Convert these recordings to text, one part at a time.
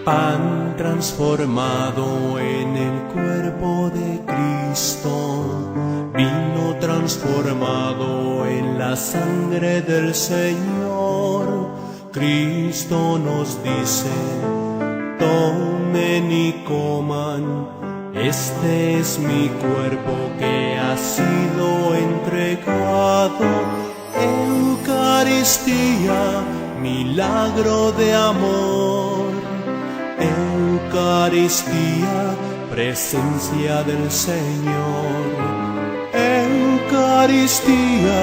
pan transformado en el cuerpo de Cristo, vino transformado en la sangre del Señor. Cristo nos dice: tomen y coman, este es mi cuerpo que ha sido entregado. Eucaristía, milagro de amor. Eucaristía, presencia del Señor. Eucaristía,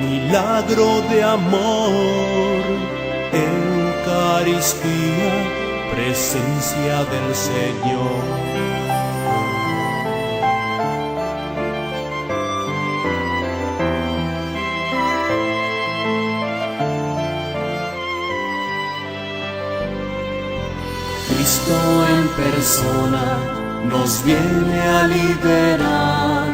milagro de amor. Eucaristía, presencia del Señor. Cristo en persona nos viene a liberar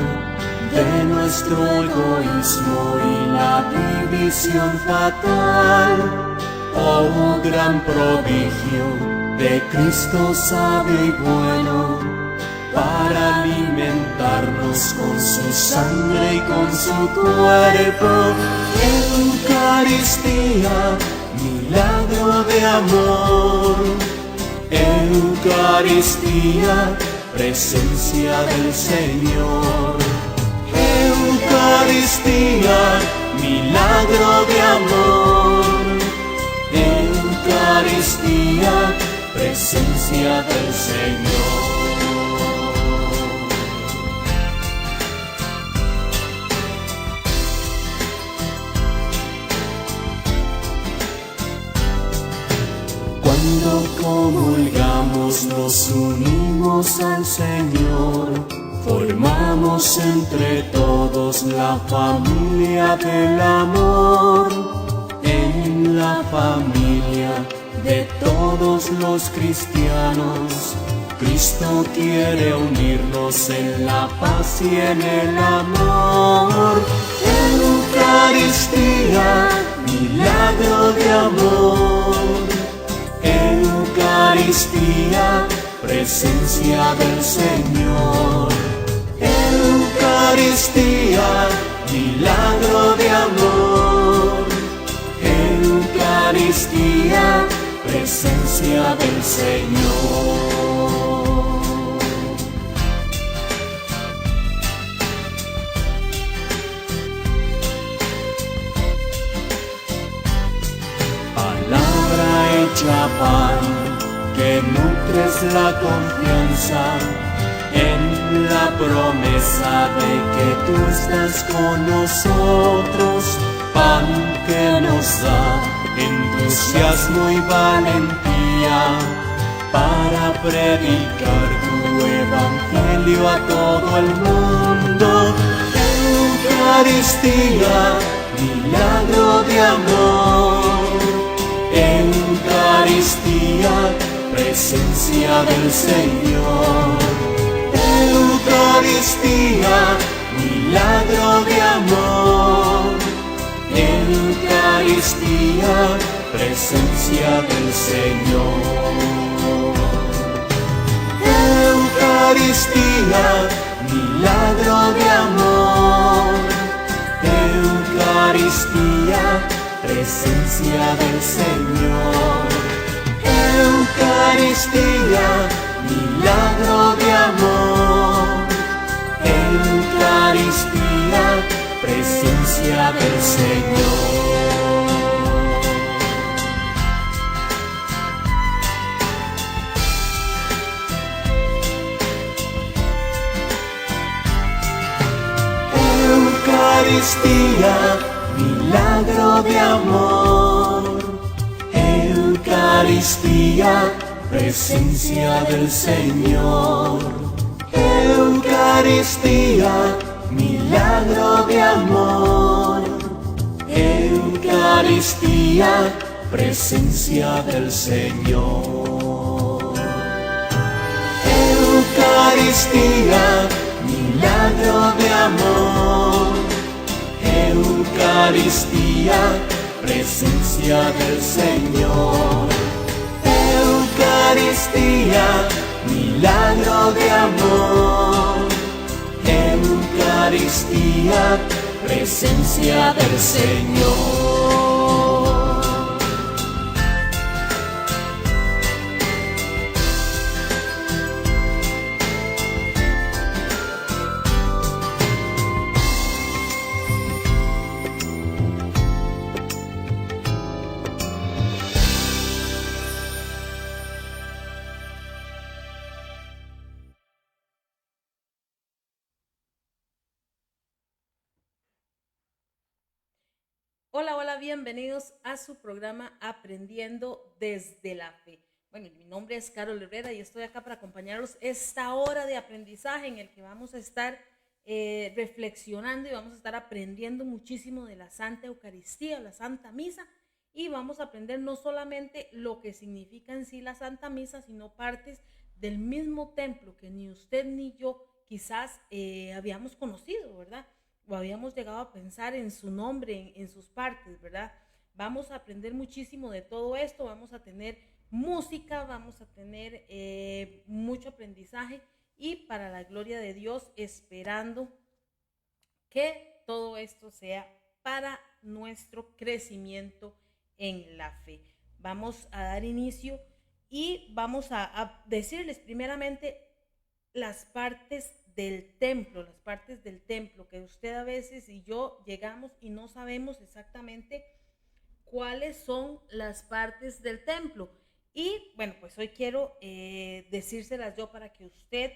de nuestro egoísmo y la división fatal. Oh, gran prodigio de Cristo sabio y bueno, para alimentarnos con su sangre y con su cuerpo. Eucaristía, milagro de amor. Eucaristía, presencia del Señor. Eucaristía, milagro de amor. Eucaristía, presencia del Señor. Cuando comulgamos nos unimos al Señor, formamos entre todos la familia del amor. En la familia de todos los cristianos, Cristo quiere unirnos en la paz y en el amor. Eucaristía, milagro de amor. Eucaristía, presencia del Señor. Eucaristía, milagro de amor. Eucaristía, presencia del Señor. Palabra hecha pan, que nutres la confianza en la promesa de que tú estás con nosotros. Pan que nos da entusiasmo y valentía para predicar tu evangelio a todo el mundo. Eucaristía, milagro de amor. Eucaristía, presencia del Señor. Eucaristía, milagro de amor. Eucaristía, presencia del Señor. Eucaristía, milagro de amor. Eucaristía, presencia del Señor. Eucaristía, milagro de amor. Eucaristía, presencia del Señor. Eucaristía, milagro de amor. Eucaristía, presencia del Señor. Eucaristía, milagro de amor. Eucaristía, presencia del Señor. Eucaristía, milagro de amor. Eucaristía, presencia del Señor. Eucaristía, Eucaristía, milagro de amor. Eucaristía, presencia del Señor. Hola, hola, bienvenidos a su programa Aprendiendo desde la Fe. Bueno, mi nombre es Carol Herrera y estoy acá para acompañarlos esta hora de aprendizaje en el que vamos a estar reflexionando y vamos a estar aprendiendo muchísimo de la Santa Eucaristía, la Santa Misa, y vamos a aprender no solamente lo que significa en sí la Santa Misa, sino partes del mismo templo que ni usted ni yo quizás habíamos conocido, ¿verdad? O habíamos llegado a pensar en su nombre, en sus partes, ¿verdad? Vamos a aprender muchísimo de todo esto, vamos a tener música, vamos a tener mucho aprendizaje y para la gloria de Dios, esperando que todo esto sea para nuestro crecimiento en la fe. Vamos a dar inicio y vamos a decirles primeramente las partes del templo, que usted a veces y yo llegamos y no sabemos exactamente cuáles son las partes del templo. Y bueno, pues hoy quiero decírselas yo para que usted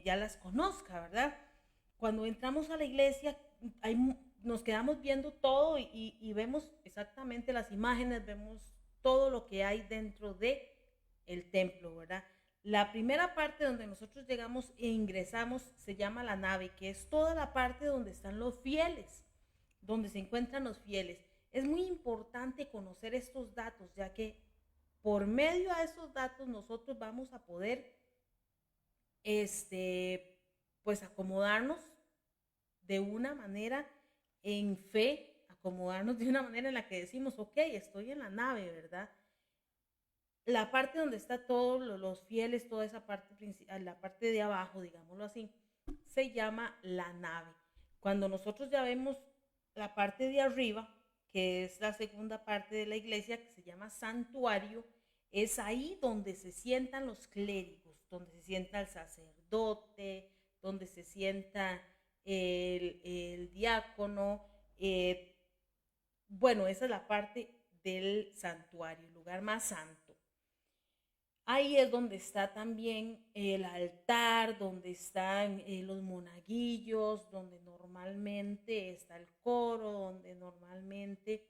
ya las conozca, ¿verdad? Cuando entramos a la iglesia, hay, nos quedamos viendo todo y vemos exactamente las imágenes, vemos todo lo que hay dentro de el templo, ¿verdad? La primera parte donde nosotros llegamos e ingresamos se llama la nave, que es toda la parte donde están los fieles, donde se encuentran los fieles. Es muy importante conocer estos datos, ya que por medio de esos datos nosotros vamos a poder, pues acomodarnos de una manera en fe, acomodarnos de una manera en la que decimos, ok, estoy en la nave, ¿verdad? La parte donde está todos los fieles, toda esa parte principal, la parte de abajo, digámoslo así, se llama la nave. Cuando nosotros ya vemos la parte de arriba, que es la segunda parte de la iglesia, que se llama santuario, es ahí donde se sientan los clérigos, donde se sienta el sacerdote, donde se sienta el diácono. Bueno, esa es la parte del santuario, el lugar más santo. Ahí es donde está también el altar, donde están los monaguillos, donde normalmente está el coro, donde normalmente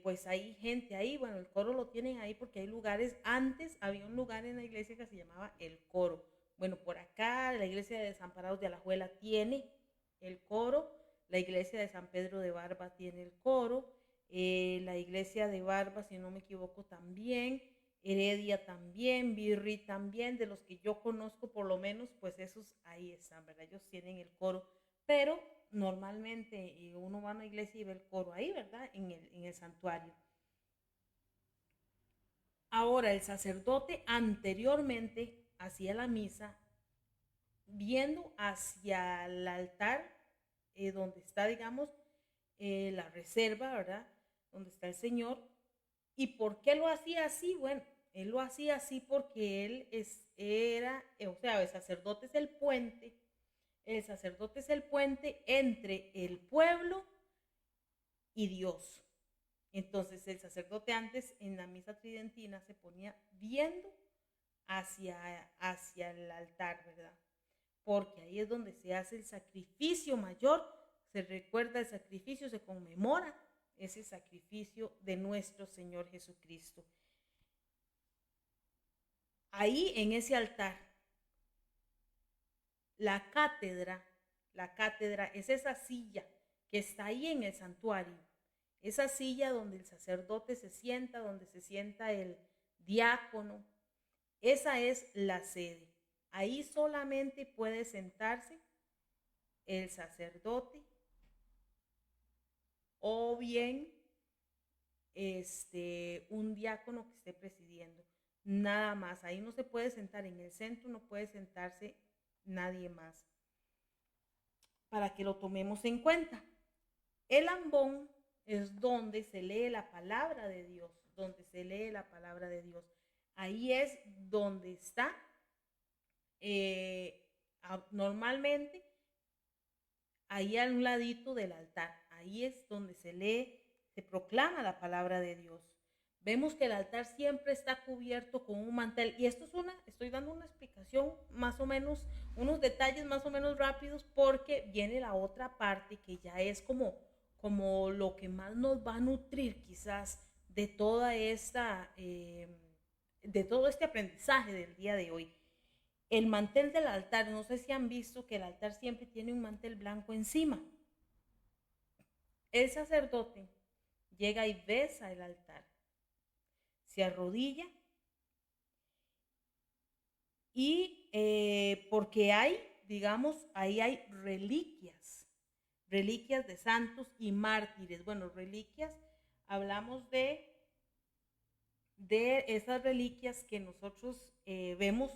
pues hay gente ahí. Bueno, el coro lo tienen ahí porque hay lugares, antes había un lugar en la iglesia que se llamaba el coro. Bueno, por acá la iglesia de Desamparados de Alajuela tiene el coro, la iglesia de San Pedro de Barba tiene el coro, la iglesia de Barba, si no me equivoco, también. Heredia también, Virri también, de los que yo conozco por lo menos, pues esos ahí están, ¿verdad? Ellos tienen el coro, pero normalmente uno va a una iglesia y ve el coro ahí, ¿verdad? En el santuario. Ahora, el sacerdote anteriormente hacía la misa viendo hacia el altar, donde está, digamos, la reserva, ¿verdad? Donde está el Señor. ¿Y por qué lo hacía así? Bueno, él lo hacía así porque era, o sea, el sacerdote es el puente entre el pueblo y Dios. Entonces el sacerdote antes en la misa tridentina se ponía viendo hacia el altar, ¿verdad? Porque ahí es donde se hace el sacrificio mayor, se recuerda el sacrificio, se conmemora ese sacrificio de nuestro Señor Jesucristo. Ahí en ese altar, la cátedra es esa silla que está ahí en el santuario, esa silla donde el sacerdote se sienta, donde se sienta el diácono, esa es la sede. Ahí solamente puede sentarse el sacerdote o bien un diácono que esté presidiendo. nada más. Ahí no se puede sentar, en el centro no puede sentarse nadie más, para que lo tomemos en cuenta. El ambón es donde se lee la palabra de Dios, donde se lee la palabra de Dios. Ahí es donde está normalmente, ahí a un ladito del altar. Ahí es donde se lee, se proclama la palabra de Dios. Vemos que el altar siempre está cubierto con un mantel. Y esto es estoy dando una explicación más o menos, unos detalles más o menos rápidos, porque viene la otra parte que ya es como lo que más nos va a nutrir quizás de toda esta, de todo este aprendizaje del día de hoy. El mantel del altar, no sé si han visto que el altar siempre tiene un mantel blanco encima. El sacerdote llega y besa el altar, se arrodilla y porque ahí hay reliquias de santos y mártires. Bueno, reliquias, hablamos de esas reliquias que nosotros vemos,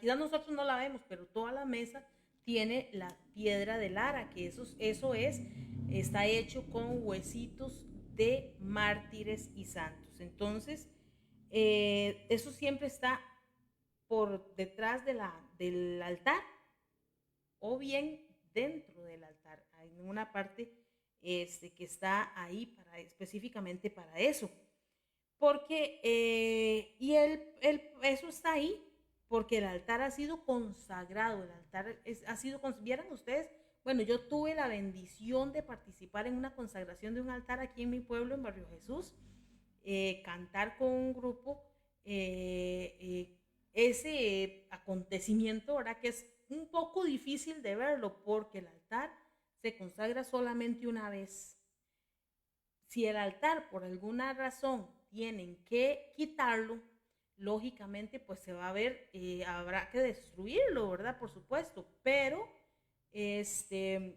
quizás nosotros no la vemos, pero toda la mesa tiene la piedra de Lara, que eso está hecho con huesitos de mártires y santos. Entonces, eso siempre está por detrás del altar o bien dentro del altar. Hay una parte que está ahí específicamente para eso. Porque, eso está ahí, porque el altar ha sido consagrado, vieran ustedes, bueno, yo tuve la bendición de participar en una consagración de un altar aquí en mi pueblo, en Barrio Jesús, cantar con un grupo, ese acontecimiento, ¿verdad? Que es un poco difícil de verlo, porque el altar se consagra solamente una vez. Si el altar por alguna razón tienen que quitarlo, lógicamente pues se va a ver, habrá que destruirlo, ¿verdad? Por supuesto, pero se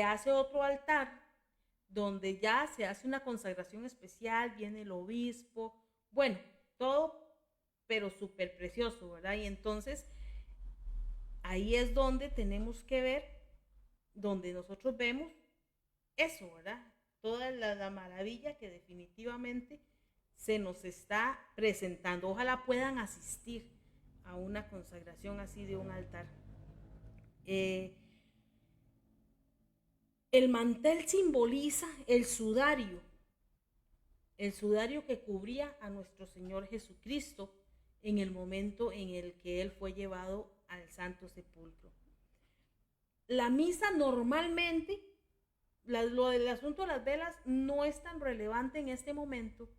hace otro altar donde ya se hace una consagración especial, viene el obispo, bueno, todo, pero súper precioso, ¿verdad? Y entonces ahí es donde tenemos que ver, donde nosotros vemos eso, ¿verdad? Toda la maravilla que definitivamente se nos está presentando. Ojalá puedan asistir a una consagración así de un altar. El mantel simboliza el sudario que cubría a nuestro Señor Jesucristo en el momento en el que Él fue llevado al Santo Sepulcro. La misa normalmente, lo del asunto de las velas no es tan relevante en este momento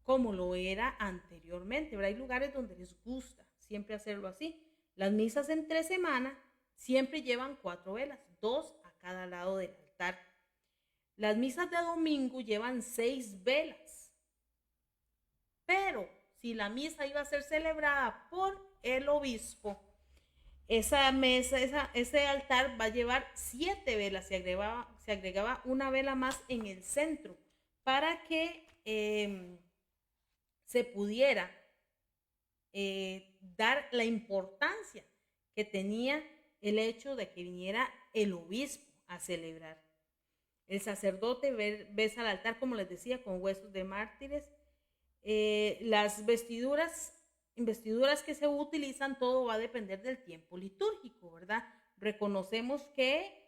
como lo era anteriormente, ¿verdad? Hay lugares donde les gusta siempre hacerlo así. Las misas entre semana siempre llevan 4 velas, 2 a cada lado del altar. Las misas de domingo llevan 6 velas. Pero si la misa iba a ser celebrada por el obispo, ese altar va a llevar 7 velas. Se agregaba una vela más en el centro para que se pudiera dar la importancia que tenía el hecho de que viniera el obispo a celebrar. El sacerdote besa al altar, como les decía, con huesos de mártires. Las vestiduras que se utilizan, todo va a depender del tiempo litúrgico, ¿verdad? Reconocemos que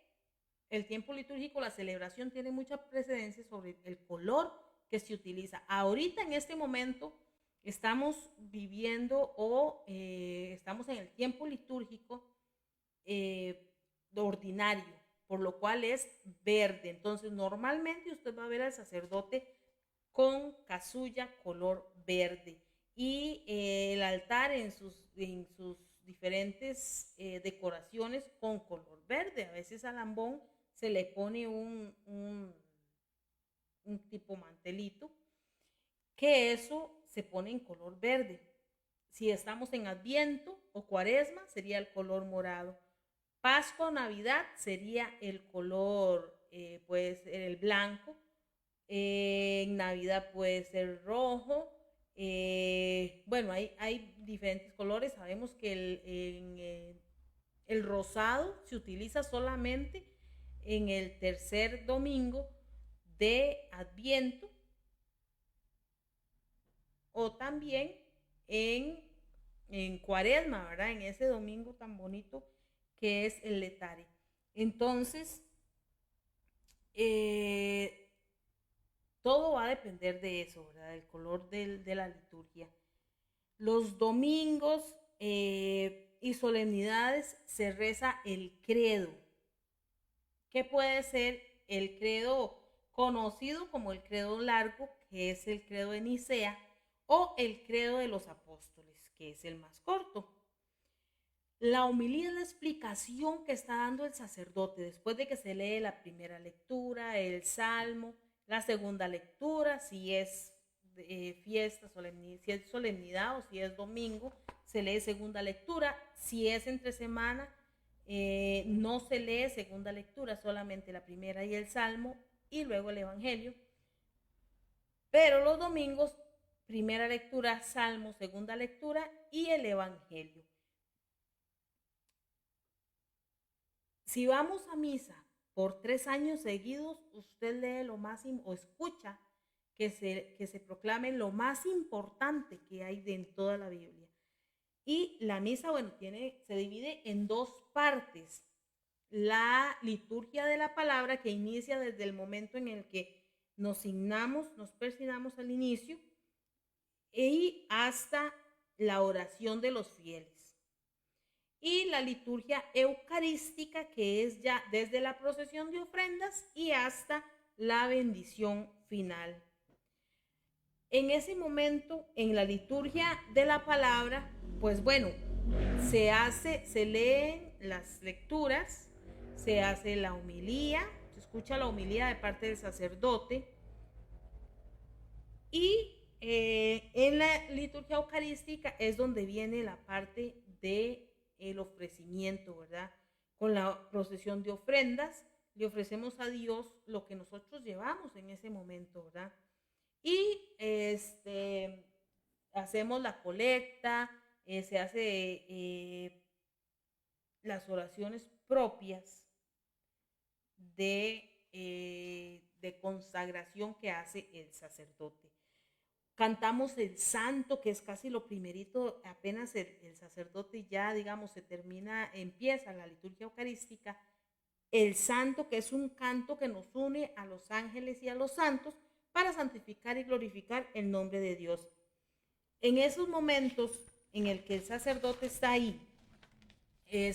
el tiempo litúrgico, la celebración, tiene mucha precedencia sobre el color que se utiliza. Ahorita, en este momento, estamos viviendo estamos en el tiempo litúrgico ordinario, por lo cual es verde. Entonces, normalmente usted va a ver al sacerdote con casulla color verde y el altar en sus diferentes decoraciones con color verde. A veces al ambón se le pone un tipo mantelito, que eso se pone en color verde. Si estamos en Adviento o Cuaresma, sería el color morado. Pascua o Navidad sería el color, puede ser el blanco. En Navidad puede ser rojo, Bueno, hay diferentes colores. Sabemos que el rosado se utiliza solamente en el tercer domingo de Adviento o también en Cuaresma, ¿verdad? En ese domingo tan bonito que es el Letare. Entonces, todo va a depender de eso, ¿verdad? Del color de la liturgia. Los domingos y solemnidades se reza el credo. ¿Qué puede ser el credo conocido como el credo largo, que es el credo de Nicea, o el credo de los apóstoles, que es el más corto? La homilía es la explicación que está dando el sacerdote después de que se lee la primera lectura, el salmo, la segunda lectura, si es fiesta, solemnidad, si es solemnidad o si es domingo, se lee segunda lectura. Si es entre semana, no se lee segunda lectura, solamente la primera y el salmo y luego el evangelio. Pero los domingos, primera lectura, salmo, segunda lectura y el evangelio. Si vamos a misa por 3 años seguidos, usted lee lo más o escucha que se proclame lo más importante que hay en toda la Biblia. Y la misa, bueno, se divide en 2 partes. La liturgia de la palabra, que inicia desde el momento en el que nos persignamos al inicio, y hasta la oración de los fieles. Y la liturgia eucarística, que es ya desde la procesión de ofrendas y hasta la bendición final. En ese momento, en la liturgia de la palabra, pues bueno, se leen las lecturas, se hace la homilía, se escucha la homilía de parte del sacerdote, y en la liturgia eucarística es donde viene la parte de el ofrecimiento, ¿verdad? Con la procesión de ofrendas, le ofrecemos a Dios lo que nosotros llevamos en ese momento, ¿verdad? Y hacemos la colecta, se hace las oraciones propias de consagración que hace el sacerdote. Cantamos el santo, que es casi lo primerito, apenas el sacerdote ya, digamos, empieza la liturgia eucarística. El santo, que es un canto que nos une a los ángeles y a los santos para santificar y glorificar el nombre de Dios. En esos momentos en el que el sacerdote está ahí, en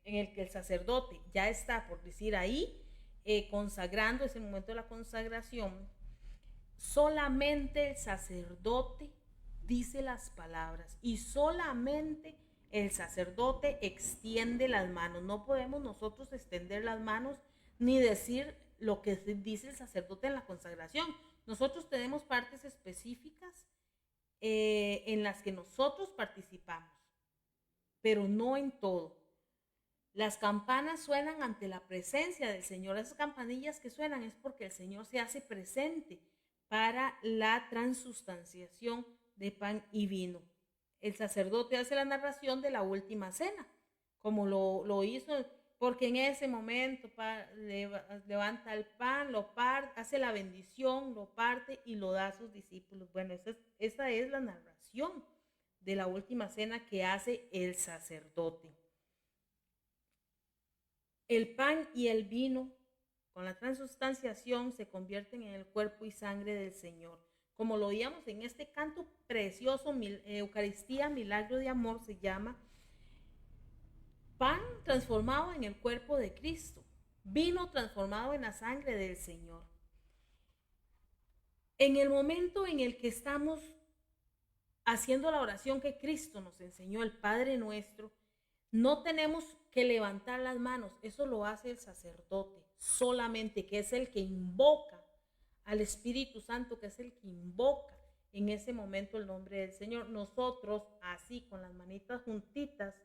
el que el sacerdote ya está, por decir ahí, consagrando, es el momento de la consagración, solamente el sacerdote dice las palabras y solamente el sacerdote extiende las manos. No podemos nosotros extender las manos ni decir lo que dice el sacerdote en la consagración. Nosotros tenemos partes específicas en las que nosotros participamos, pero no en todo. Las campanas suenan ante la presencia del Señor. Esas campanillas que suenan es porque el Señor se hace presente para la transustanciación de pan y vino. El sacerdote hace la narración de la última cena, como lo hizo, porque en ese momento levanta el pan, lo parte, hace la bendición, lo parte y lo da a sus discípulos. Bueno, esa es la narración de la última cena que hace el sacerdote. El pan y el vino, con la transustanciación, se convierten en el cuerpo y sangre del Señor. Como lo oíamos en este canto precioso, Eucaristía, Milagro de Amor, se llama. Pan transformado en el cuerpo de Cristo, vino transformado en la sangre del Señor. En el momento en el que estamos haciendo la oración que Cristo nos enseñó, el Padre Nuestro, no tenemos que levantar las manos, eso lo hace el sacerdote solamente, que es el que invoca al Espíritu Santo, que es el que invoca en ese momento el nombre del Señor. Nosotros así con las manitas juntitas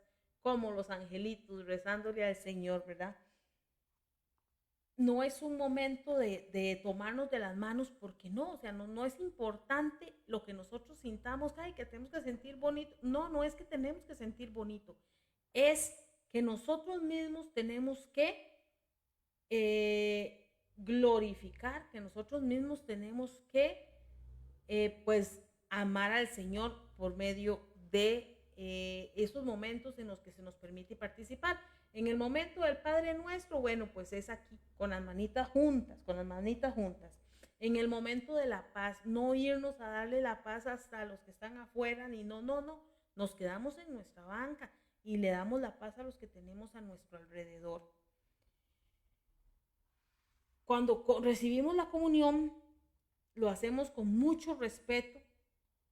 como los angelitos rezándole al Señor, ¿verdad? no es un momento de tomarnos de las manos, porque no, o sea, no es importante lo que nosotros sintamos, ay, que tenemos que sentir bonito. No es que tenemos que sentir bonito, es que nosotros mismos tenemos que glorificar, que nosotros mismos tenemos que pues amar al Señor por medio de esos momentos en los que se nos permite participar. En el momento del Padre Nuestro, bueno, pues es aquí, con las manitas juntas, con las manitas juntas. En el momento de la paz, no irnos a darle la paz hasta los que están afuera, ni no, nos quedamos en nuestra banca y le damos la paz a los que tenemos a nuestro alrededor. Cuando recibimos la comunión, lo hacemos con mucho respeto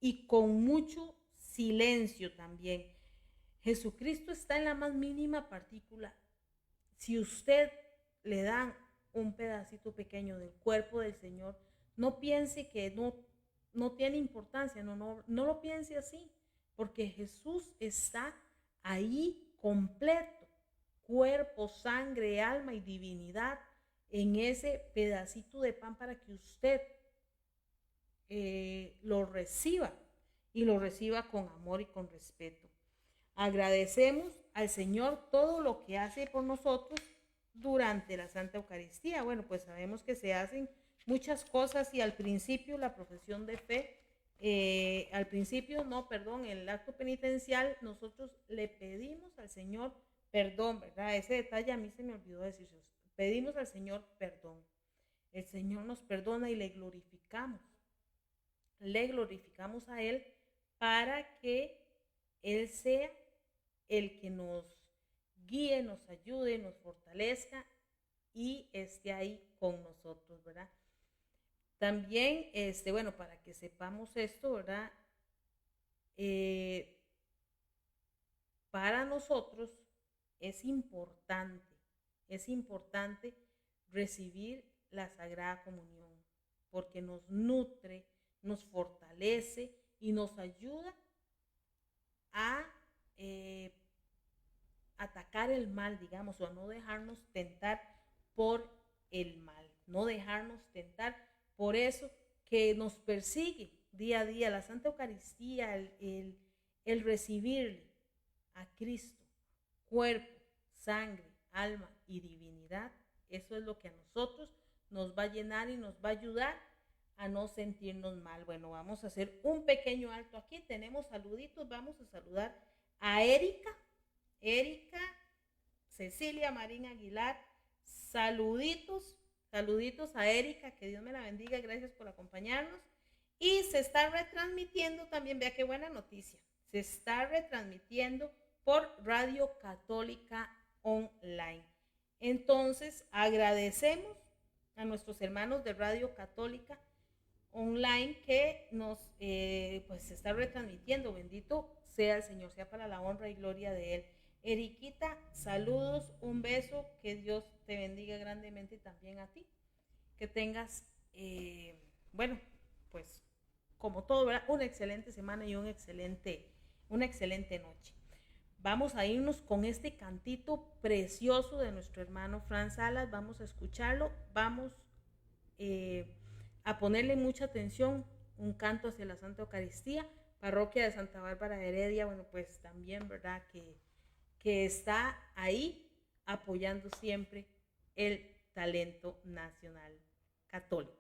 y con mucho silencio también. Jesucristo está en la más mínima partícula. Si usted le dan un pedacito pequeño del cuerpo del Señor, no piense que no tiene importancia, no lo piense así, porque Jesús está ahí completo, cuerpo, sangre, alma y divinidad, en ese pedacito de pan para que usted lo reciba y lo reciba con amor y con respeto. Agradecemos al Señor todo lo que hace por nosotros durante la Santa Eucaristía. Bueno, pues sabemos que se hacen muchas cosas y al principio la profesión de fe, el acto penitencial, nosotros le pedimos al Señor perdón, ¿verdad? Ese detalle a mí se me olvidó decir. Pedimos al Señor perdón. El Señor nos perdona y le glorificamos. Le glorificamos a Él para que Él sea el que nos guíe, nos ayude, nos fortalezca y esté ahí con nosotros, ¿verdad? También, bueno, para que sepamos esto, ¿verdad? Para nosotros es importante recibir la Sagrada Comunión, porque nos nutre, nos fortalece y nos ayuda a atacar el mal, digamos, o a no dejarnos tentar por el mal, no dejarnos tentar por eso que nos persigue día a día. La Santa Eucaristía, el recibirle a Cristo, cuerpo, sangre, alma y divinidad, eso es lo que a nosotros nos va a llenar y nos va a ayudar a no sentirnos mal. Bueno, vamos a hacer un pequeño alto aquí. Tenemos saluditos. Vamos a saludar a Erika Cecilia Marín Aguilar. Saluditos a Erika, que Dios me la bendiga, gracias por acompañarnos. Y se está retransmitiendo también, vea qué buena noticia, se está retransmitiendo por Radio Católica Online. Entonces agradecemos a nuestros hermanos de Radio Católica Online que nos pues se está retransmitiendo. Bendito sea el Señor, sea para la honra y gloria de Él. Eriquita, saludos, un beso, que Dios te bendiga grandemente también a ti, que tengas bueno, pues como todo, ¿verdad? Una excelente semana y una excelente noche. Vamos a irnos con este cantito precioso de nuestro hermano Fran Salas. Vamos a escucharlo, vamos a ponerle mucha atención. Un canto hacia la Santa Eucaristía, parroquia de Santa Bárbara de Heredia. Bueno, pues también, ¿verdad? Que está ahí apoyando siempre el talento nacional católico.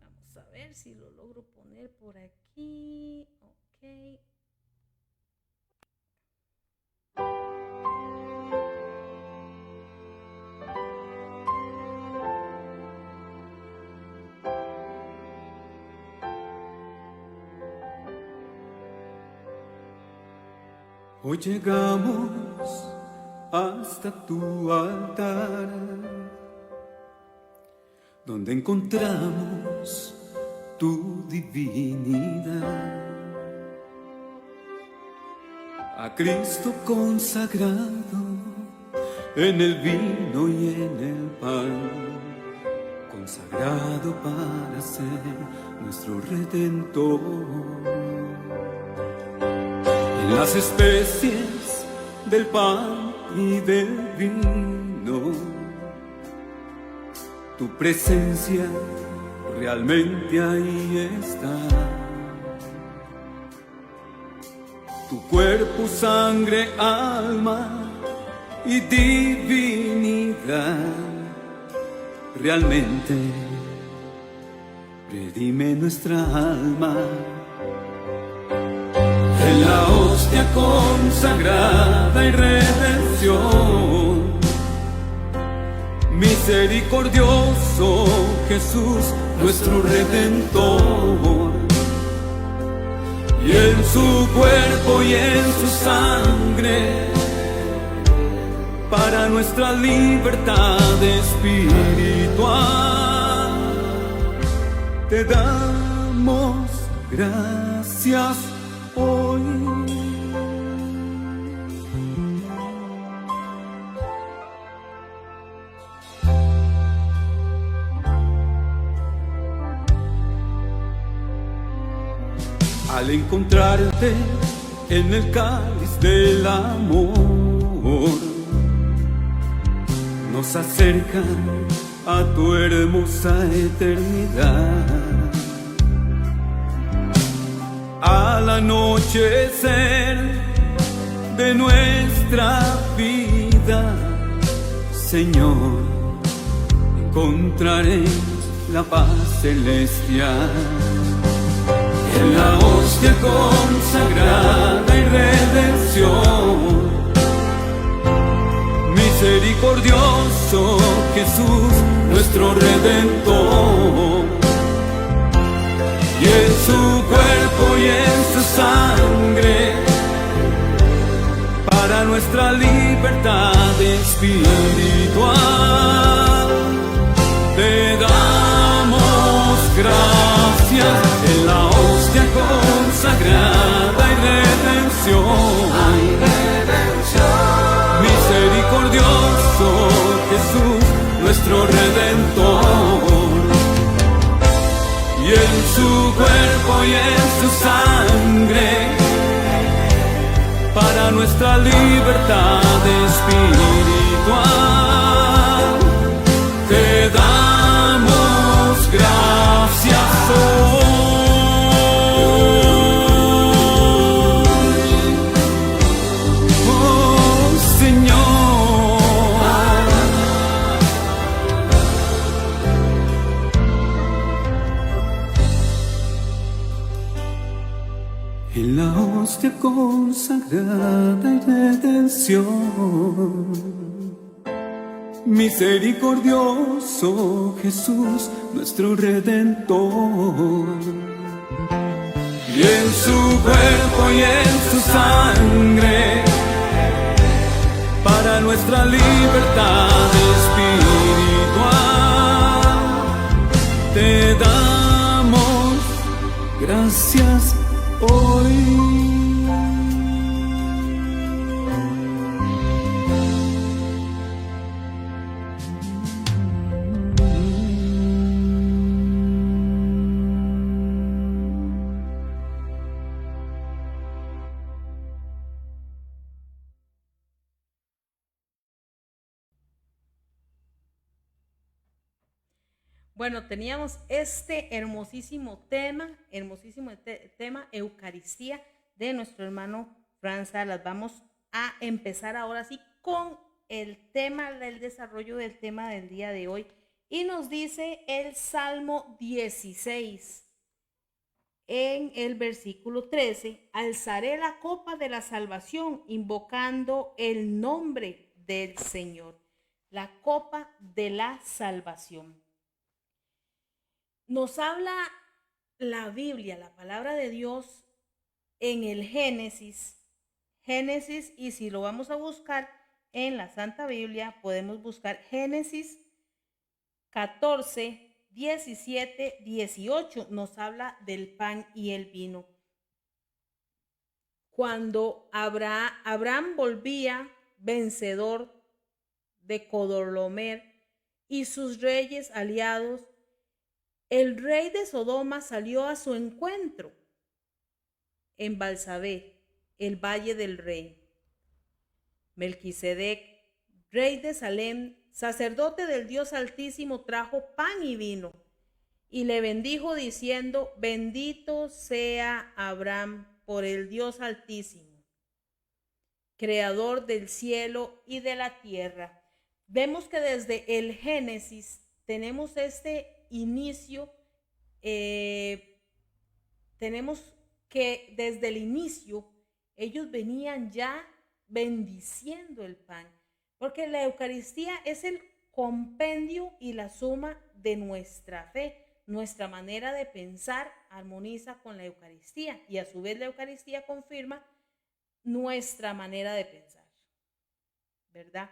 Vamos a ver si lo logro poner por aquí. Ok. Hoy llegamos hasta tu altar, donde encontramos tu divinidad. A Cristo consagrado en el vino y en el pan, consagrado para ser nuestro Redentor. en las especies del pan y del vino. Tu presencia realmente ahí está. Tu cuerpo, sangre, alma y divinidad realmente redime nuestra alma. En la hostia consagrada y redención, misericordioso Jesús, nuestro Redentor. Y en su cuerpo y en su sangre, para nuestra libertad espiritual, te damos gracias hoy. Al encontrarte en el cáliz del amor, nos acercan a tu hermosa eternidad. Al anochecer de nuestra vida, Señor, encontraré la paz celestial. En la hostia consagrada y redención, misericordioso Jesús, nuestro Redentor. Y en su cuerpo y en su sangre, para nuestra libertad espiritual, te damos gracias. En la hostia consagrada y redención, misericordioso Jesús, nuestro Redentor. Y en su cuerpo y en su sangre, para nuestra libertad espiritual, te damos gracias hoy. Oh Señor, en la hostia consagrada y redención, misericordioso Jesús, nuestro Redentor. Y en su cuerpo y en su sangre, para nuestra libertad espiritual, te damos gracias hoy. Bueno, teníamos este hermosísimo tema, Eucaristía, de nuestro hermano Fran Salas. Vamos a empezar ahora sí con el tema del desarrollo del tema del día de hoy. Y nos dice el Salmo 16, en el versículo 13, alzaré la copa de la salvación, invocando el nombre del Señor. La copa de la salvación. Nos habla la Biblia, la palabra de Dios, en el Génesis, y si lo vamos a buscar en la Santa Biblia, podemos buscar Génesis 14, 17, 18, nos habla del pan y el vino. Cuando Abraham volvía vencedor de Codorlaomer y sus reyes aliados, el rey de Sodoma salió a su encuentro en Balsabé el Valle del Rey. Melquisedec, rey de Salem, sacerdote del Dios Altísimo, trajo pan y vino y le bendijo diciendo: bendito sea Abraham por el Dios Altísimo, creador del cielo y de la tierra. Vemos que desde el Génesis tenemos este inicio, tenemos que desde el inicio ellos venían ya bendiciendo el pan, porque la Eucaristía es el compendio y la suma de nuestra fe. Nuestra manera de pensar armoniza con la Eucaristía y a su vez la Eucaristía confirma nuestra manera de pensar, ¿verdad?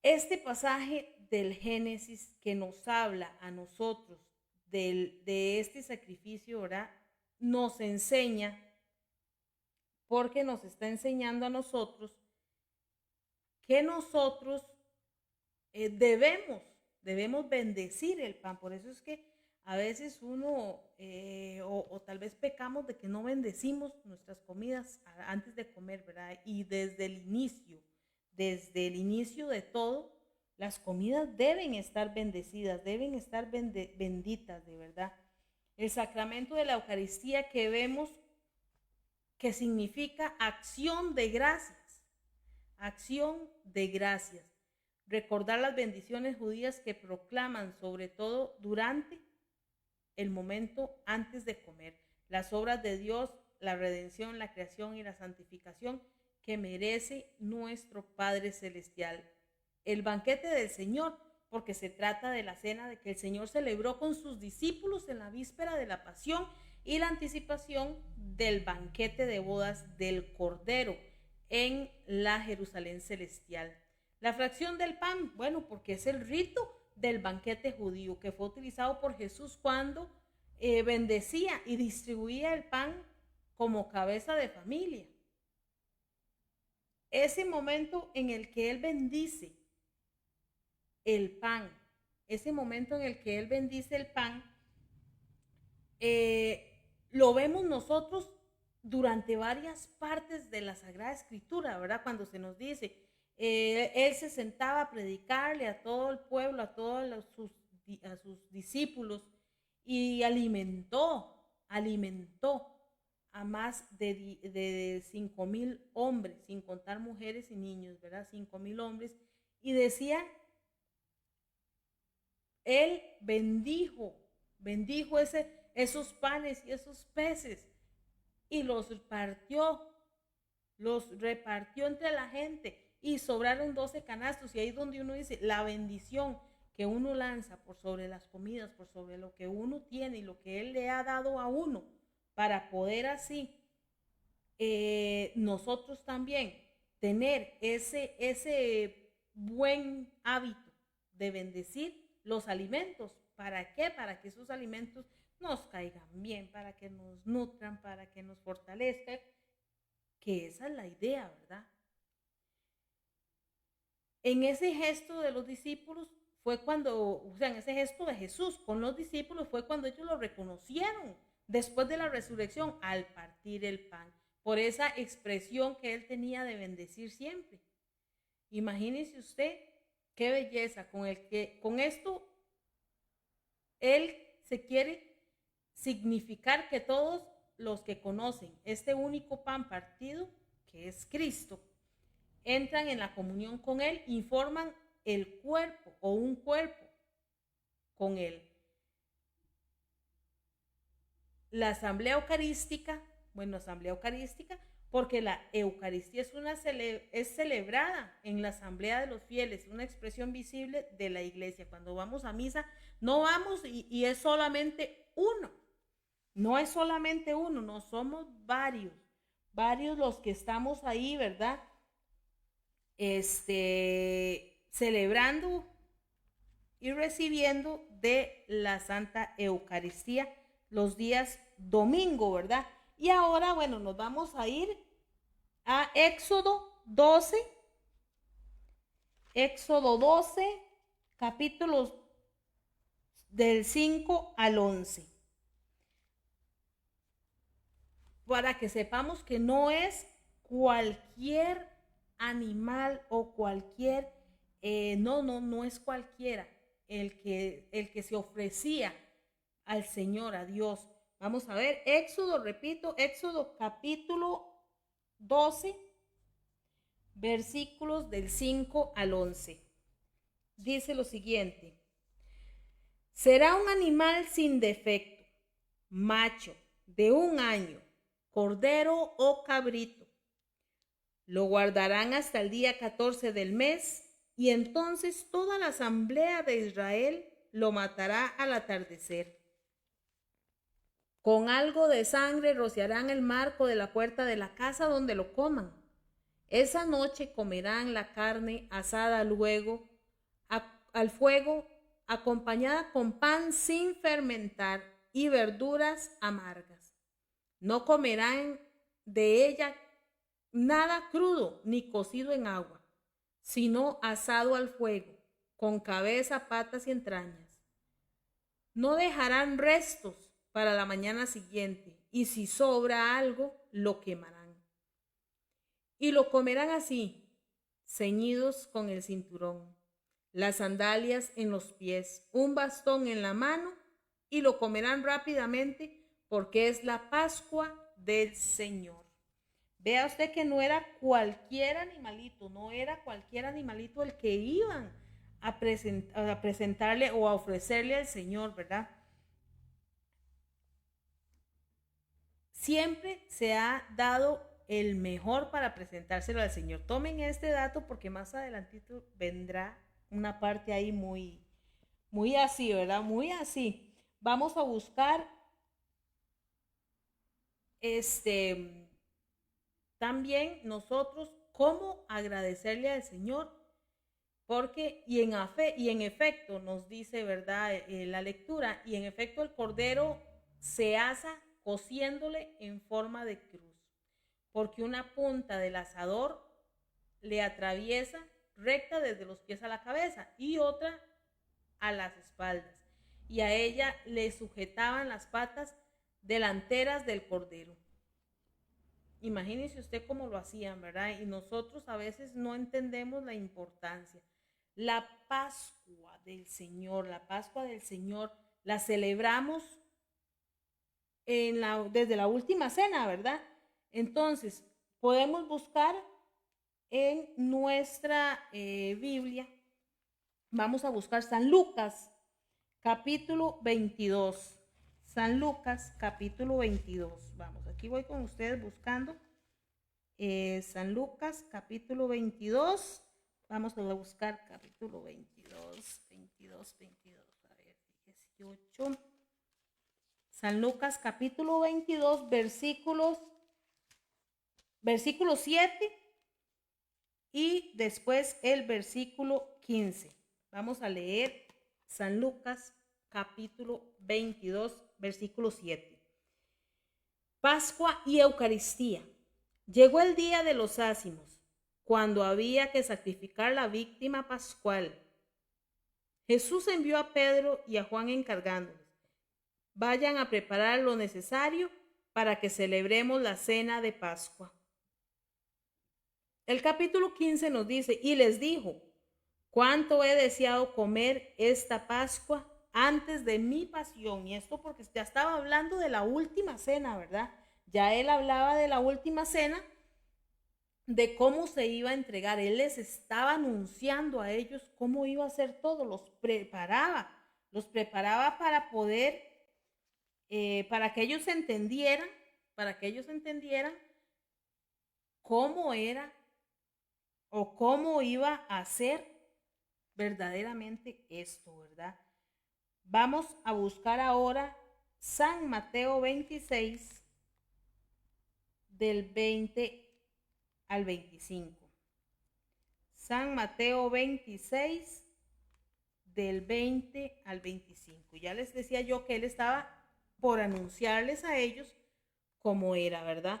Este pasaje del Génesis que nos habla a nosotros de este sacrificio, ¿verdad?, nos enseña, porque nos está enseñando a nosotros que nosotros debemos bendecir el pan. Por eso es que a veces uno, o tal vez pecamos de que no bendecimos nuestras comidas antes de comer, ¿verdad? Y desde el inicio de todo, las comidas deben estar bendecidas, deben estar benditas, de verdad. El sacramento de la Eucaristía que vemos que significa acción de gracias, acción de gracias. Recordar las bendiciones judías que proclaman, sobre todo durante el momento antes de comer, las obras de Dios, la redención, la creación y la santificación que merece nuestro Padre Celestial. El banquete del Señor, porque se trata de la cena de que el Señor celebró con sus discípulos en la víspera de la pasión y la anticipación del banquete de bodas del Cordero en la Jerusalén celestial. La fracción del pan, bueno, porque es el rito del banquete judío que fue utilizado por Jesús cuando bendecía y distribuía el pan como cabeza de familia. Ese momento en el que Él bendice el pan, lo vemos nosotros durante varias partes de la Sagrada Escritura, ¿verdad? Cuando se nos dice, Él se sentaba a predicarle a todo el pueblo, a todos a sus discípulos, y alimentó a más de 5,000 hombres, sin contar mujeres y niños, ¿verdad? 5,000 hombres, y decía, Él bendijo esos panes y esos peces y los repartió entre la gente y sobraron 12 canastos. Y ahí es donde uno dice, la bendición que uno lanza por sobre las comidas, por sobre lo que uno tiene y lo que Él le ha dado a uno, para poder así nosotros también tener ese buen hábito de bendecir los alimentos. ¿Para qué? Para que esos alimentos nos caigan bien, para que nos nutran, para que nos fortalezcan, que esa es la idea, ¿verdad? En ese gesto de los discípulos fue cuando, o sea, en ese gesto de Jesús con los discípulos fue cuando ellos lo reconocieron después de la resurrección al partir el pan, por esa expresión que Él tenía de bendecir siempre. Imagínese usted qué belleza con esto Él se quiere significar que todos los que conocen este único pan partido, que es Cristo, entran en la comunión con Él y forman el cuerpo o un cuerpo con Él. La asamblea eucarística, porque la Eucaristía es celebrada en la asamblea de los fieles, una expresión visible de la iglesia. Cuando vamos a misa, no vamos y es solamente uno. No es solamente uno, no somos varios los que estamos ahí, ¿verdad? Celebrando y recibiendo de la Santa Eucaristía los días domingo, ¿verdad? Y ahora, bueno, nos vamos a ir a Éxodo 12, capítulos del 5 al 11. para que sepamos que no es cualquier animal o cualquier, no es cualquiera el que se ofrecía al Señor, a Dios. Vamos a ver, Éxodo, repito, Éxodo capítulo 12, versículos del 5 al 11. Dice lo siguiente: será un animal sin defecto, macho, de 1 año, cordero o cabrito. Lo guardarán hasta el día 14 del mes, y entonces toda la asamblea de Israel lo matará al atardecer. Con algo de sangre rociarán el marco de la puerta de la casa donde lo coman. Esa noche comerán la carne asada luego al fuego, acompañada con pan sin fermentar y verduras amargas. No comerán de ella nada crudo ni cocido en agua, sino asado al fuego, con cabeza, patas y entrañas. No dejarán restos para la mañana siguiente, y si sobra algo, lo quemarán. Y lo comerán así, ceñidos con el cinturón, las sandalias en los pies, un bastón en la mano, y lo comerán rápidamente, porque es la Pascua del Señor. Vea usted que no era cualquier animalito, el que iban a presentarle o a ofrecerle al Señor, ¿verdad? Siempre se ha dado el mejor para presentárselo al Señor. Tomen este dato porque más adelantito vendrá una parte ahí muy así, ¿verdad? Muy así. Vamos a buscar también nosotros cómo agradecerle al Señor, porque y en efecto nos dice, ¿verdad? La lectura, y en efecto el cordero se asa cociéndole en forma de cruz, porque una punta del asador le atraviesa recta desde los pies a la cabeza y otra a las espaldas, y a ella le sujetaban las patas delanteras del cordero. Imagínese usted cómo lo hacían, ¿verdad? Y nosotros a veces no entendemos la importancia. La Pascua del Señor la celebramos desde la última cena, ¿verdad? Entonces, podemos buscar en nuestra Biblia, vamos a buscar San Lucas, capítulo 22. San Lucas, capítulo 22. Vamos, aquí voy con ustedes buscando San Lucas, capítulo 22. Vamos a buscar capítulo 22. A ver, 18. San Lucas, capítulo 22, versículo 7 y después el versículo 15. Vamos a leer San Lucas, capítulo 22, versículo 7. Pascua y Eucaristía. Llegó el día de los ázimos, cuando había que sacrificar la víctima pascual. Jesús envió a Pedro y a Juan encargándoles: vayan a preparar lo necesario para que celebremos la cena de Pascua. El capítulo 15 nos dice: y les dijo: cuánto he deseado comer esta Pascua antes de mi pasión. Y esto porque ya estaba hablando de la última cena, ¿verdad? Ya él hablaba de la última cena, de cómo se iba a entregar. Él les estaba anunciando a ellos cómo iba a hacer todo, los preparaba para poder, para que ellos entendieran cómo era o cómo iba a hacer verdaderamente esto, ¿verdad? Vamos a buscar ahora San Mateo 26, del 20 al 25. San Mateo 26, del 20 al 25. Ya les decía yo que él estaba por anunciarles a ellos cómo era, ¿verdad?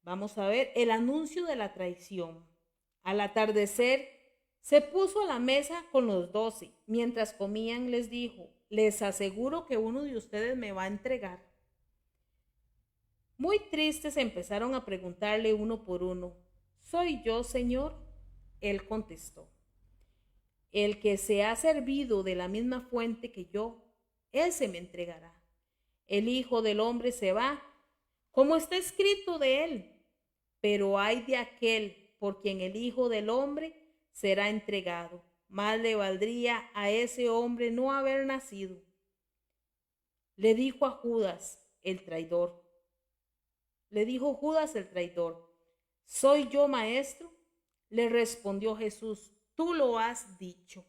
Vamos a ver el anuncio de la traición. Al atardecer, se puso a la mesa con los 12. Mientras comían, les dijo: les aseguro que uno de ustedes me va a entregar. Muy tristes empezaron a preguntarle uno por uno, ¿soy yo, Señor? Él contestó, el que se ha servido de la misma fuente que yo, ese me entregará. El Hijo del Hombre se va, como está escrito de él, pero ay de aquel por quien el Hijo del Hombre será entregado. Más le valdría a ese hombre no haber nacido. Le dijo Judas el traidor, ¿soy yo, maestro? Le respondió Jesús, tú lo has dicho.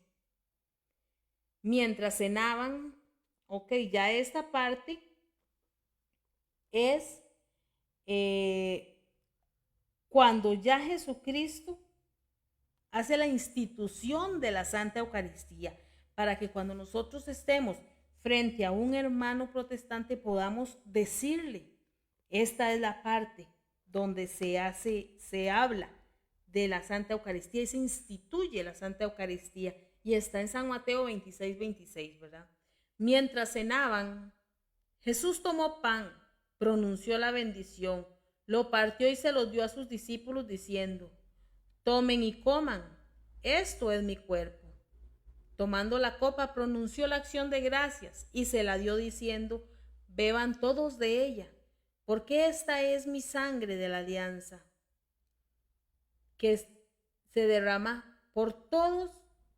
Mientras cenaban, ya esta parte es cuando ya Jesucristo hace la institución de la Santa Eucaristía, para que cuando nosotros estemos frente a un hermano protestante podamos decirle, esta es la parte donde se habla de la Santa Eucaristía y se instituye la Santa Eucaristía, y está en San Mateo 26, ¿verdad? Mientras cenaban, Jesús tomó pan, pronunció la bendición, lo partió y se los dio a sus discípulos diciendo, tomen y coman, esto es mi cuerpo. Tomando la copa, pronunció la acción de gracias y se la dio diciendo, beban todos de ella, porque esta es mi sangre de la alianza, que se derrama por todos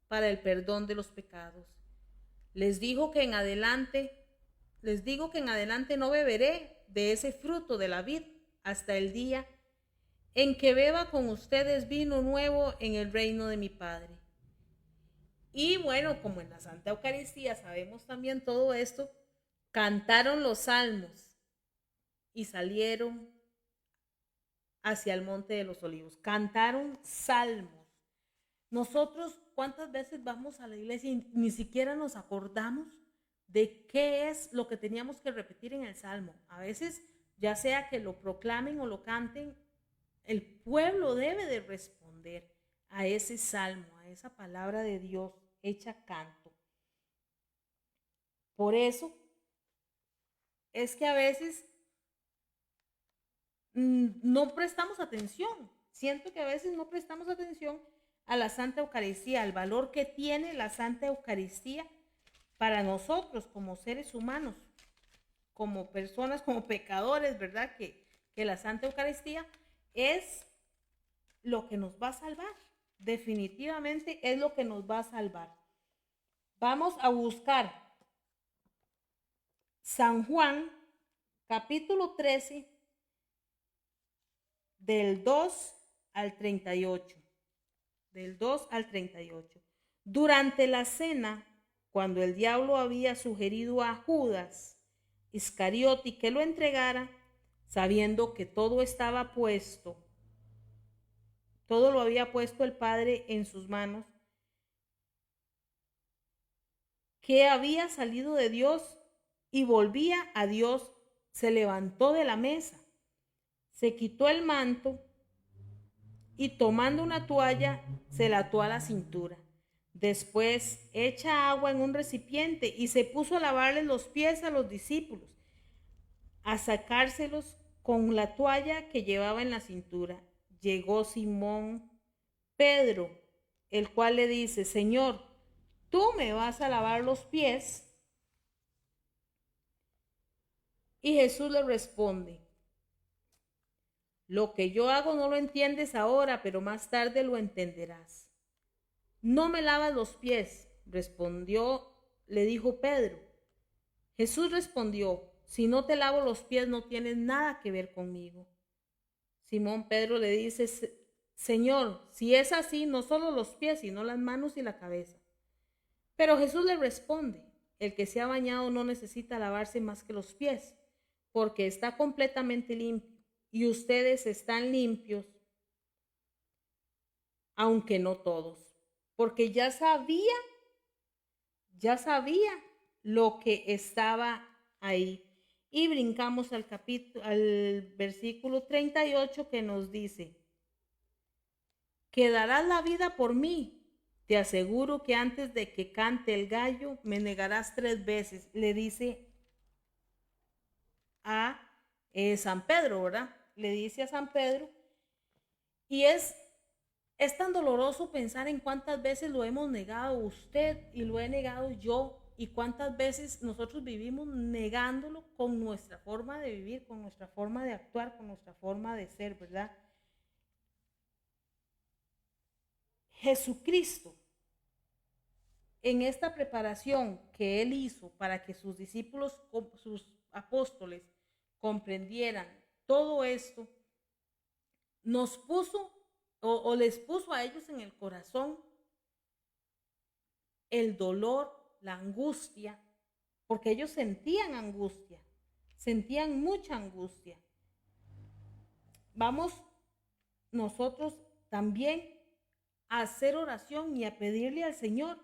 para el perdón de los pecados. Les digo que en adelante no beberé de ese fruto de la vid hasta el día en que beba con ustedes vino nuevo en el reino de mi Padre. Y bueno, como en la Santa Eucaristía sabemos también todo esto, cantaron los salmos y salieron hacia el Monte de los Olivos. Cantaron salmos. Nosotros, ¿cuántas veces vamos a la iglesia y ni siquiera nos acordamos de qué es lo que teníamos que repetir en el salmo? A veces, ya sea que lo proclamen o lo canten, el pueblo debe de responder a ese salmo, a esa palabra de Dios hecha canto. Por eso es que a veces no prestamos atención. Siento que a veces no prestamos atención a la Santa Eucaristía, al valor que tiene la Santa Eucaristía para nosotros como seres humanos, como personas, como pecadores, ¿verdad? Que la Santa Eucaristía es lo que nos va a salvar. Definitivamente es lo que nos va a salvar. Vamos a buscar San Juan, capítulo 13, del 2 al 38. Del 2 al 38. Durante la cena, cuando el diablo había sugerido a Judas Iscariote que lo entregara, sabiendo que todo lo había puesto el Padre en sus manos, que había salido de Dios y volvía a Dios, se levantó de la mesa, se quitó el manto y tomando una toalla se la ató a la cintura. Después echa agua en un recipiente y se puso a lavarles los pies a los discípulos, a sacárselos con la toalla que llevaba en la cintura. Llegó Simón Pedro, el cual le dice, Señor, ¿tú me vas a lavar los pies? Y Jesús le responde, lo que yo hago no lo entiendes ahora, pero más tarde lo entenderás. No me lavas los pies, le dijo Pedro. Jesús respondió, si no te lavo los pies no tienes nada que ver conmigo. Simón Pedro le dice, Señor, si es así, no solo los pies, sino las manos y la cabeza. Pero Jesús le responde, el que se ha bañado no necesita lavarse más que los pies, porque está completamente limpio, y ustedes están limpios, aunque no todos, porque ya sabía lo que estaba ahí. Y brincamos al versículo 38 que nos dice, que darás la vida por mí. Te aseguro que antes de que cante el gallo me negarás 3 veces. Le dice a San Pedro, ¿verdad? Le dice a San Pedro, y es tan doloroso pensar en cuántas veces lo hemos negado usted y lo he negado yo, y cuántas veces nosotros vivimos negándolo con nuestra forma de vivir, con nuestra forma de actuar, con nuestra forma de ser, ¿verdad? Jesucristo, en esta preparación que Él hizo para que sus discípulos, sus apóstoles, comprendieran todo esto, nos puso o les puso a ellos en el corazón el dolor, la angustia, porque ellos sentían angustia, sentían mucha angustia. Vamos nosotros también a hacer oración y a pedirle al Señor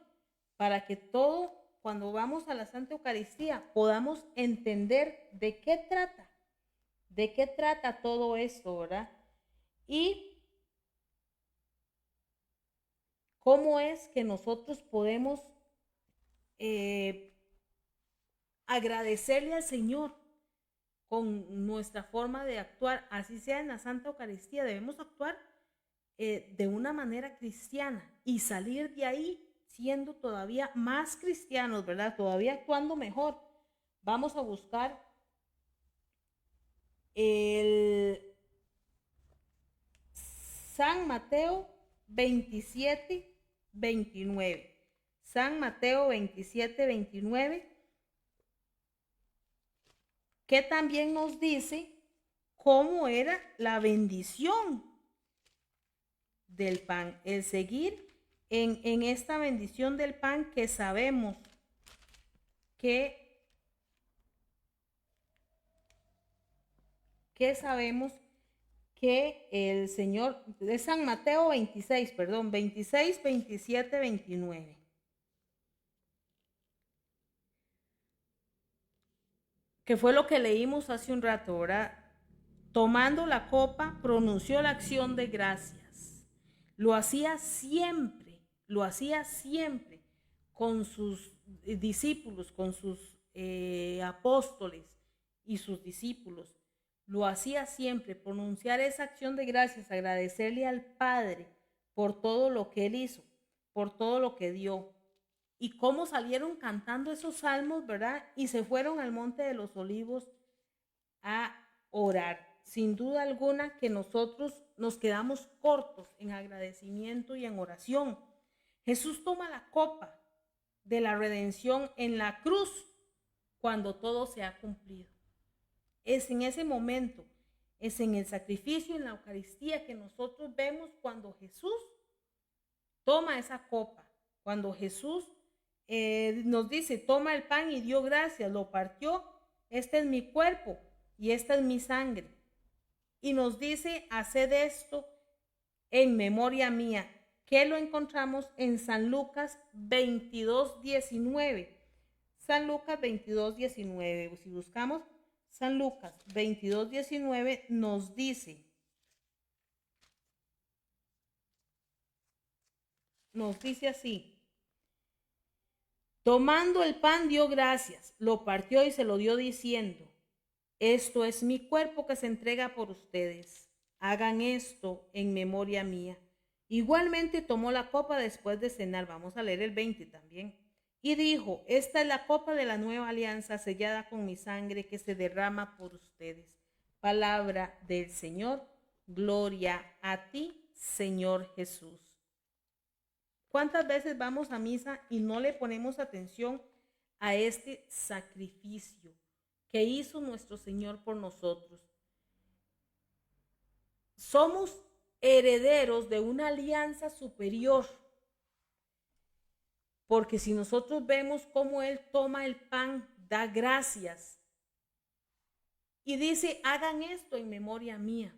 para que todo, cuando vamos a la Santa Eucaristía, podamos entender de qué trata todo esto, ¿verdad? Y cómo es que nosotros podemos agradecerle al Señor con nuestra forma de actuar, así sea en la Santa Eucaristía. Debemos actuar de una manera cristiana y salir de ahí siendo todavía más cristianos, ¿verdad? Todavía actuando mejor. Vamos a buscar el San Mateo 27, 29. San Mateo 27, 29, que también nos dice cómo era la bendición del pan, el seguir en esta bendición del pan que sabemos que el Señor, de San Mateo 26, 27, 29. Que fue lo que leímos hace un rato, ¿verdad? Tomando la copa, pronunció la acción de gracias. Lo hacía siempre con sus discípulos, con sus apóstoles y sus discípulos. Lo hacía siempre, pronunciar esa acción de gracias, agradecerle al Padre por todo lo que Él hizo, por todo lo que dio. Y cómo salieron cantando esos salmos, ¿verdad? Y se fueron al Monte de los Olivos a orar. Sin duda alguna que nosotros nos quedamos cortos en agradecimiento y en oración. Jesús toma la copa de la redención en la cruz cuando todo se ha cumplido. Es en ese momento, es en el sacrificio, en la Eucaristía, que nosotros vemos cuando Jesús toma esa copa, cuando Jesús nos dice, toma el pan y dio gracias, lo partió, este es mi cuerpo y esta es mi sangre. Y nos dice, haced esto en memoria mía, que lo encontramos en San Lucas 22, 19. San Lucas 22, 19. Si buscamos San Lucas 22, 19, nos dice así. Tomando el pan dio gracias, lo partió y se lo dio diciendo, esto es mi cuerpo que se entrega por ustedes. Hagan esto en memoria mía. Igualmente tomó la copa después de cenar. Vamos a leer el 20 también. Y dijo, esta es la copa de la nueva alianza sellada con mi sangre que se derrama por ustedes. Palabra del Señor. Gloria a ti, Señor Jesús. ¿Cuántas veces vamos a misa y no le ponemos atención a este sacrificio que hizo nuestro Señor por nosotros? Somos herederos de una alianza superior, porque si nosotros vemos cómo Él toma el pan, da gracias y dice, hagan esto en memoria mía.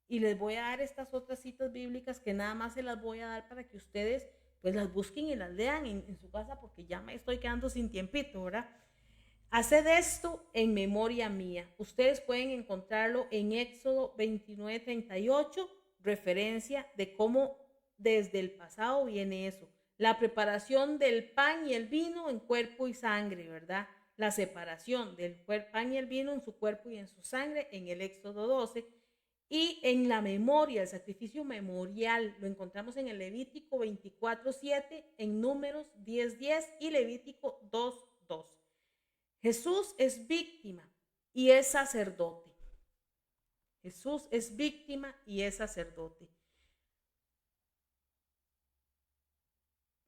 Y les voy a dar estas otras citas bíblicas que nada más se las voy a dar para que ustedes pues las busquen y las lean en su casa, porque ya me estoy quedando sin tiempito, ¿verdad? Haced esto en memoria mía. Ustedes pueden encontrarlo en Éxodo 29, 38, referencia de cómo desde el pasado viene eso. La preparación del pan y el vino en cuerpo y sangre, ¿verdad? la separación del pan y el vino en su cuerpo y en su sangre en el Éxodo 12. Y en la memoria, el sacrificio memorial, lo encontramos en el Levítico 24:7, en Números 10:10 y Levítico 2:2. Jesús es víctima y es sacerdote. Jesús es víctima y es sacerdote.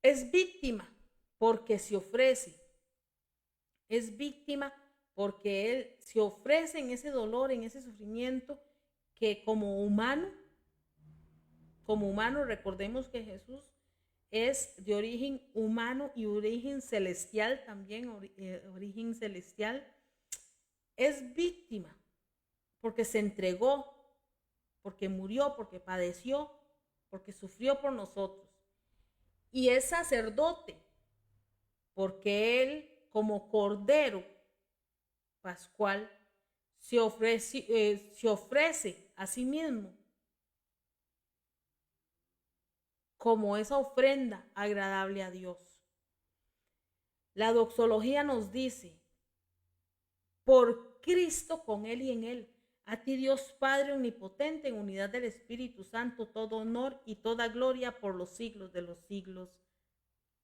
Es víctima porque se ofrece. Es víctima porque Él se ofrece en ese dolor, en ese sufrimiento, que como humano, recordemos que Jesús es de origen humano y origen celestial también, origen celestial. Es víctima porque se entregó, porque murió, porque padeció, porque sufrió por nosotros. Y es sacerdote porque Él, como Cordero Pascual, se ofrece a sí mismo como esa ofrenda agradable a Dios. La doxología nos dice: por Cristo, con Él y en Él, a ti Dios Padre omnipotente, en unidad del Espíritu Santo, todo honor y toda gloria por los siglos de los siglos.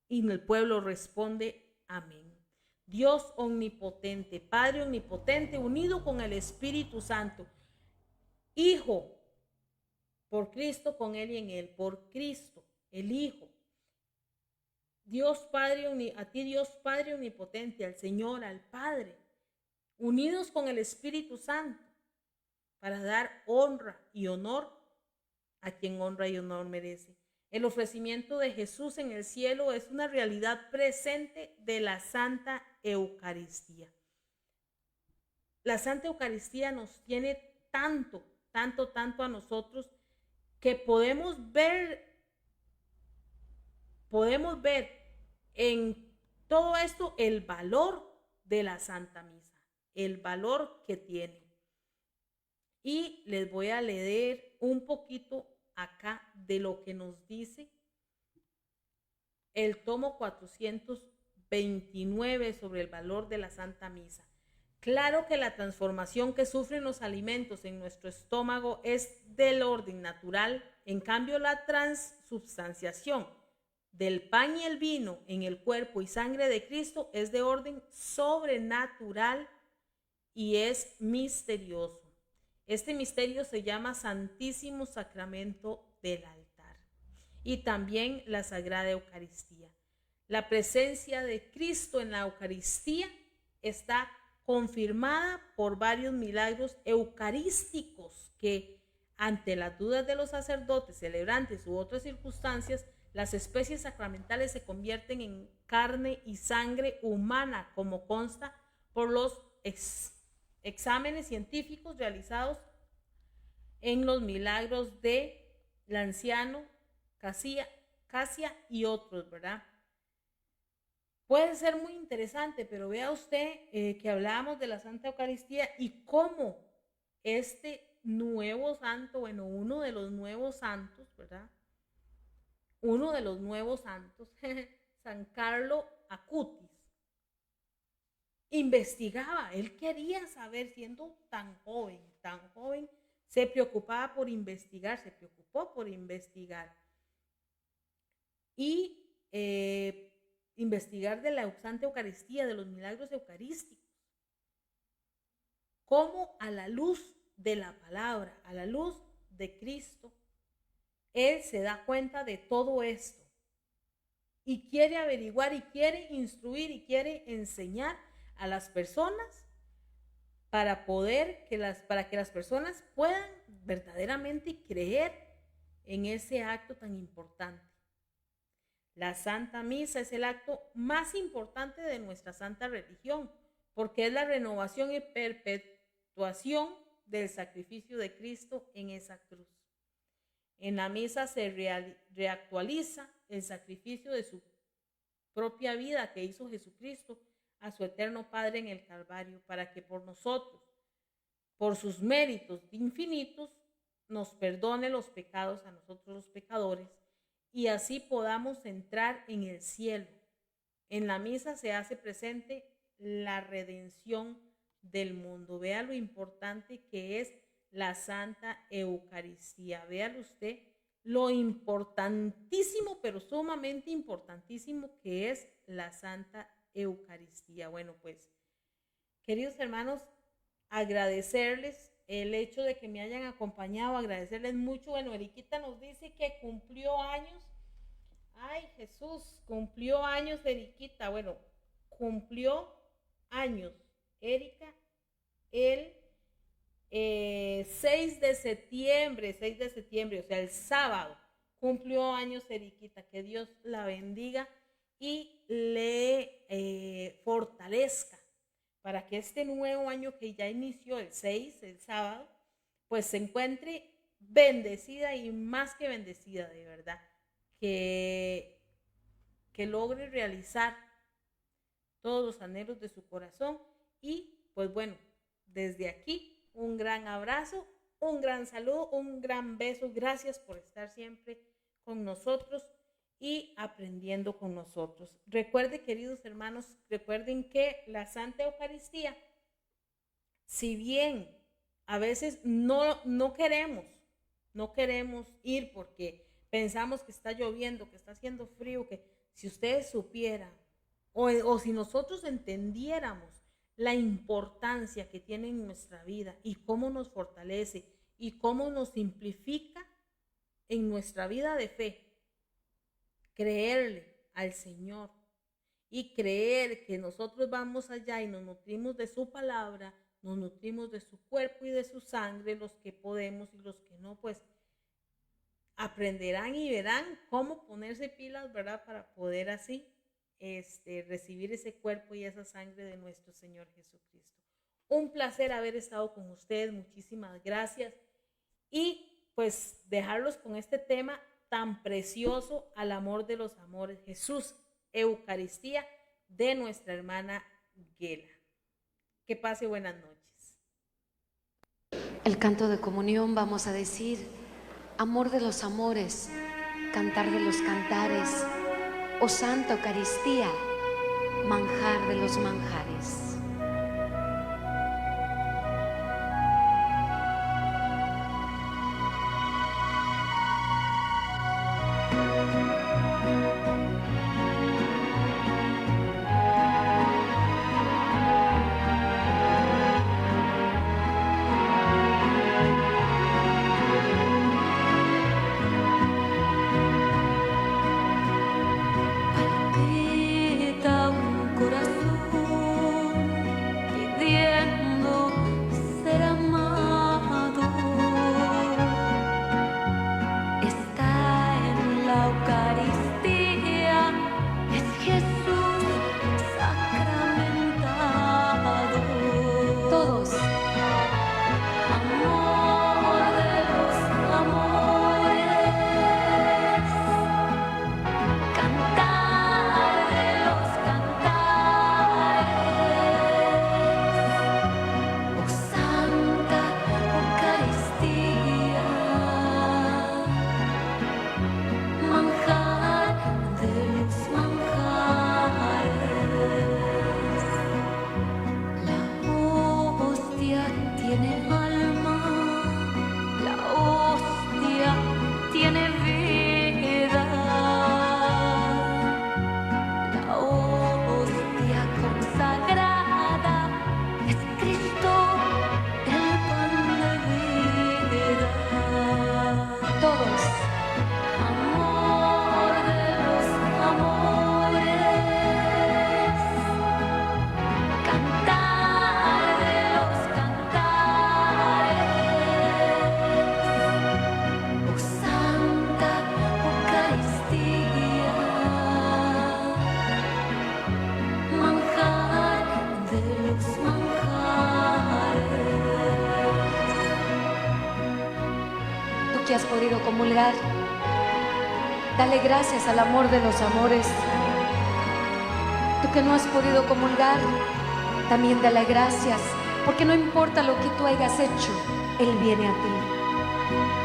Y el pueblo responde: amén. Dios omnipotente, Padre omnipotente, unido con el Espíritu Santo, Hijo, por Cristo, con Él y en Él, por Cristo, el Hijo. Dios Padre, a ti Dios Padre omnipotente, al Señor, al Padre, unidos con el Espíritu Santo, para dar honra y honor a quien honra y honor merece. El ofrecimiento de Jesús en el cielo es una realidad presente de la Santa Eucaristía. La Santa Eucaristía nos tiene tanto a nosotros que podemos ver en todo esto el valor de la Santa Misa, el valor que tiene. Y les voy a leer un poquito acá de lo que nos dice el tomo 429 sobre el valor de la Santa Misa. Claro que la transformación que sufren los alimentos en nuestro estómago es del orden natural, en cambio la transubstanciación del pan y el vino en el cuerpo y sangre de Cristo es de orden sobrenatural y es misterioso. Este misterio se llama Santísimo Sacramento del altar y también la Sagrada Eucaristía. La presencia de Cristo en la Eucaristía está confirmada por varios milagros eucarísticos que, ante las dudas de los sacerdotes, celebrantes u otras circunstancias, las especies sacramentales se convierten en carne y sangre humana, como consta por los exámenes científicos realizados en los milagros de Lanciano, Casia y otros, ¿verdad? Puede ser muy interesante, pero vea usted que hablábamos de la Santa Eucaristía y cómo este nuevo santo, bueno, uno de los nuevos santos, ¿verdad? Uno de los nuevos santos, San Carlo Acutis, investigaba. Él quería saber, siendo tan joven, se preocupaba por investigar, se preocupó por investigar. Y investigar de la Santa Eucaristía, de los milagros eucarísticos. Cómo a la luz de la palabra, a la luz de Cristo, Él se da cuenta de todo esto. Y quiere averiguar, y quiere instruir, y quiere enseñar a las personas para que las personas puedan verdaderamente creer en ese acto tan importante. La Santa Misa es el acto más importante de nuestra santa religión, porque es la renovación y perpetuación del sacrificio de Cristo en esa cruz. En la misa se reactualiza el sacrificio de su propia vida que hizo Jesucristo a su eterno Padre en el Calvario, para que por nosotros, por sus méritos infinitos, nos perdone los pecados a nosotros los pecadores, y así podamos entrar en el cielo. En la misa se hace presente la redención del mundo. Vea lo importante que es la Santa Eucaristía. Véalo usted lo importantísimo, pero sumamente importantísimo que es la Santa Eucaristía. Bueno, pues, queridos hermanos, agradecerles el hecho de que me hayan acompañado, agradecerles mucho. Bueno, Eriquita nos dice que cumplió años. Ay, Jesús, cumplió años Eriquita. Bueno, cumplió años Erika el 6 de septiembre, o sea, el sábado, cumplió años Eriquita. Que Dios la bendiga y le fortalezca para que este nuevo año que ya inició el 6, el sábado, pues se encuentre bendecida y más que bendecida, de verdad, que logre realizar todos los anhelos de su corazón. Y pues bueno, desde aquí un gran abrazo, un gran saludo, un gran beso. Gracias por estar siempre con nosotros y aprendiendo con nosotros. Recuerden, queridos hermanos, recuerden que la Santa Eucaristía, si bien a veces no queremos ir porque pensamos que está lloviendo, que está haciendo frío, que si ustedes supieran o si nosotros entendiéramos la importancia que tiene en nuestra vida y cómo nos fortalece y cómo nos simplifica en nuestra vida de fe, creerle al Señor y creer que nosotros vamos allá y nos nutrimos de su palabra, nos nutrimos de su cuerpo y de su sangre, los que podemos, y los que no, pues aprenderán y verán cómo ponerse pilas, ¿verdad? Para poder así recibir ese cuerpo y esa sangre de nuestro Señor Jesucristo. Un placer haber estado con ustedes, muchísimas gracias, y pues dejarlos con este tema tan precioso, al amor de los amores, Jesús, Eucaristía, de nuestra hermana Gela. Que pase buenas noches. El canto de comunión vamos a decir: amor de los amores, cantar de los cantares, oh Santa Eucaristía, manjar de los manjares. Que has podido comulgar, dale gracias al amor de los amores. Tú que no has podido comulgar, también dale gracias, porque no importa lo que tú hayas hecho, Él viene a ti.